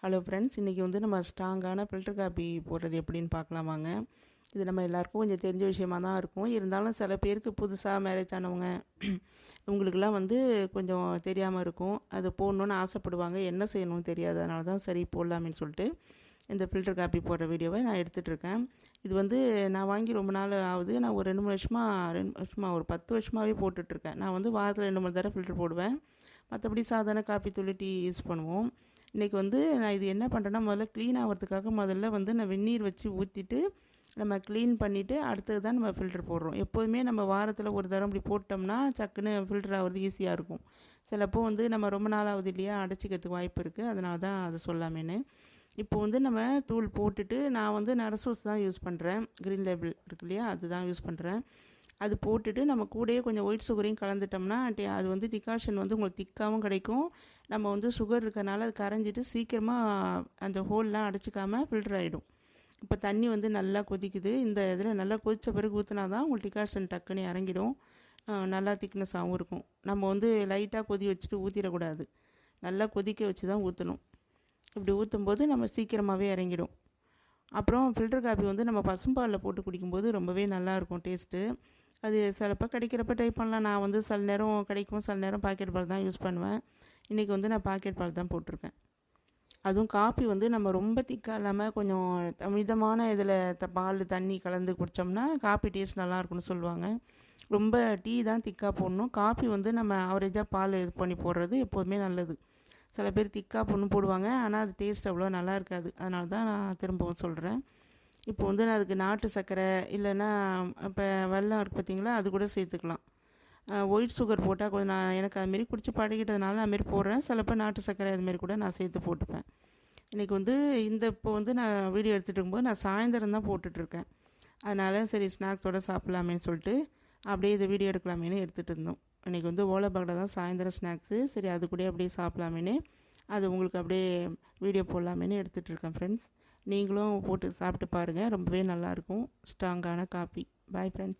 Hello friends, இன்றைக்கி வந்து நம்ம ஸ்ட்ராங்கான ஃபில்டர் காப்பி போடுறது எப்படின்னு பார்க்கலாம் வாங்க. இது நம்ம எல்லாருக்கும் கொஞ்சம் தெரிஞ்ச விஷயமாக தான் இருக்கும். இருந்தாலும் சில பேருக்கு புதுசாக மேரேஜ் ஆனவங்க இவங்களுக்கெல்லாம் வந்து கொஞ்சம் தெரியாமல் இருக்கும். அது போடணுன்னு ஆசைப்படுவாங்க, என்ன செய்யணும்னு தெரியாது. அதனால தான் சரி போடலாமேன்னு சொல்லிட்டு இந்த ஃபில்டர் காப்பி போடுற வீடியோவை நான் எடுத்துகிட்ருக்கேன். இது வந்து நான் வாங்கி ரொம்ப நாள் ஆகுது. நான் ஒரு 2 வருஷமாக ஒரு 10 வருஷமாகவே போட்டுட்ருக்கேன். நான் வந்து வாரத்தில் 2-3 தடவை ஃபில்டர் போடுவேன். மற்றபடி சாதாரண காப்பி தூள் டீ யூஸ் பண்ணுவோம். இன்றைக்கி வந்து நான் இது என்ன பண்ணுறேன்னா, முதல்ல க்ளீன் ஆகிறதுக்காக முதல்ல வந்து நான் வெந்நீர் வச்சு ஊற்றிட்டு நம்ம க்ளீன் பண்ணிவிட்டு அடுத்தது தான் நம்ம ஃபில்டர் போடுறோம். எப்போதுமே நம்ம வாரத்தில் ஒரு தடவை இப்படி போட்டோம்னா டக்குன்னு ஃபில்டர் ஆகிறது ஈஸியாக இருக்கும். சிலப்போ வந்து நம்ம ரொம்ப நாள் ஆகுது இல்லையா, அடைச்சிக்கிறதுக்கு வாய்ப்பு இருக்குது. அதனால தான் அதை சொல்லாமேன்னு. இப்போ வந்து நம்ம தூள் போட்டுட்டு நான் வந்து நரசூஸ் தான் யூஸ் பண்ணுறேன். க்ரீன் லேபிள் இருக்கு இல்லையா, அதுதான் யூஸ் பண்ணுறேன். அது போட்டுட்டு நம்ம கூடயே கொஞ்சம் ஒயிட் சுகரையும் கலந்துட்டோம்னா அது வந்து டிகாஷன் வந்து உங்களுக்கு திக்காகவும் கிடைக்கும். நம்ம வந்து சுகர் இருக்கிறனால அது கரைஞ்சிட்டு சீக்கிரமாக அந்த ஹோல்லாம் அடைச்சிக்காமல் ஃபில்டர் ஆகிடும். இப்போ தண்ணி வந்து நல்லா கொதிக்குது. இந்த இதில் நல்லா கொதித்த பிறகு ஊற்றினா தான் உங்களுக்கு டிகாஷன் டக்குன்னு இறங்கிடும். நல்லா திக்னஸாகவும் இருக்கும். நம்ம வந்து லைட்டாக கொதி வச்சுட்டு ஊற்றிடக்கூடாது. நல்லா கொதிக்க வச்சு தான் ஊற்றணும். இப்படி ஊற்றும்போது நம்ம சீக்கிரமாகவே இறங்கிடும். அப்புறம் ஃபில்டர் காப்பி வந்து நம்ம பசும்பாலில் போட்டு குடிக்கும்போது ரொம்பவே நல்லாயிருக்கும் டேஸ்ட்டு. அது சிலப்போ கிடைக்கிறப்ப ட்ரை பண்ணலாம். நான் வந்து சில நேரம் கிடைக்கும், சில நேரம் பாக்கெட் பால் தான் யூஸ் பண்ணுவேன். இன்றைக்கி வந்து நான் பாக்கெட் பால் தான் போட்டிருக்கேன். அதுவும் காப்பி வந்து நம்ம ரொம்ப திக்காக இல்லாமல் கொஞ்சம் மிதமான இதில் பால் தண்ணி கலந்து குடித்தோம்னா காப்பி டேஸ்ட் நல்லாயிருக்குன்னு சொல்லுவாங்க. ரொம்ப டீ தான் திக்காக போடணும். காப்பி வந்து நம்ம ஆவரேஜாக பால் இது பண்ணி போடுறது எப்போதுமே நல்லது. சில பேர் திக்காக போடுவாங்க, ஆனால் அது டேஸ்ட் அவ்வளோ நல்லா இருக்காது. அதனால தான் நான் திரும்பவும் சொல்கிறேன். இப்போ வந்து நான் அதுக்கு நாட்டு சர்க்கரை இல்லைன்னா இப்போ வெல்லம் இருக்குது பார்த்திங்களா, அது கூட சேர்த்துக்கலாம். ஒயிட் சுகர் போட்டால் கொஞ்சம் எனக்கு அதுமாரி குடிச்சு பழகிட்டதுனால அதுமாரி போடுறேன். சிலப்போ நாட்டு சர்க்கரை அதுமாரி கூட நான் சேர்த்து போட்டுப்பேன். இன்றைக்கி வந்து இப்போ வந்து நான் வீடியோ எடுத்துகிட்டு இருக்கும்போது நான் சாயந்தரம் தான் போட்டுட்ருக்கேன். அதனால் சரி ஸ்நாக்ஸோடு சாப்பிட்லாமேன்னு சொல்லிட்டு அப்படியே இதை வீடியோ எடுக்கலாமேன்னு எடுத்துகிட்டு இருந்தோம். இன்றைக்கி வந்து ஓலை பக்கடை தான் சாயந்தரம் ஸ்நாக்ஸு. சரி அது கூட அப்படியே சாப்பிட்லாமேன்னு அது உங்களுக்கு அப்படியே வீடியோ போடலாமேன்னு எடுத்துகிட்ருக்கேன் ஃப்ரெண்ட்ஸ். நீங்களும் போட்டு சாப்பிட்டு பாருங்கள், ரொம்பவே நல்லாயிருக்கும் ஸ்ட்ராங்கான காப்பி. Bye friends.